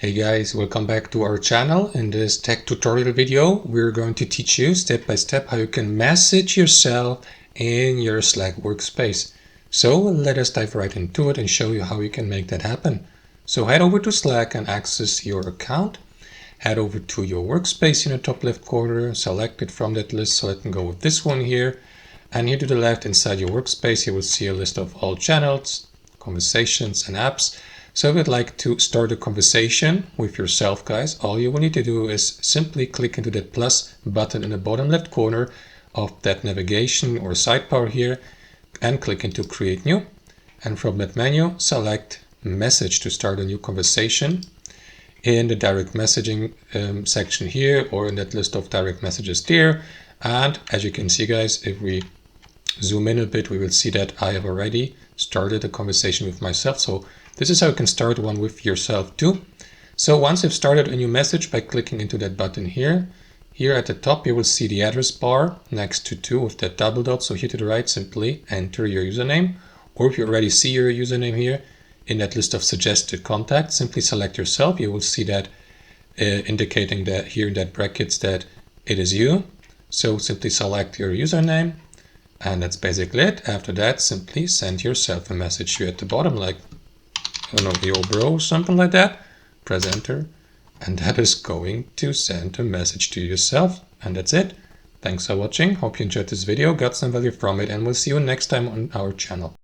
Hey guys, welcome back to our channel. In this tech tutorial video, we're going to teach you step by step how you can message yourself in your Slack workspace. So let us dive right into it and show you how you can make that happen. So head over to Slack and access your account. Head over to your workspace in the top left corner, select it from that list. So let me go with this one here. And here to the left inside your workspace, you will see a list of all channels, conversations and apps. So if you'd like to start a conversation with yourself, guys, all you will need to do is simply click into that plus button in the bottom left corner of that navigation or sidebar here and click into create new. And from that menu, select message to start a new conversation in the direct messaging section here or in that list of direct messages there. And as you can see, guys, if we zoom in a bit, we will see that I have already started a conversation with myself. So this is how you can start one with yourself too. So once you've started a new message by clicking into that button here, at the top you will see the address bar next to 2 with that double dot. So here to the right, simply enter your username, or if you already see your username here in that list of suggested contacts, simply select yourself. You will see that indicating that here in that brackets that it is you. So simply select your username, and that's basically it. After that, simply send yourself a message here at the bottom, like, I don't know, yo bro, something like that. Press enter, and that is going to send a message to yourself. And that's it. Thanks for watching. Hope you enjoyed this video, got some value from it, and we'll see you next time on our channel.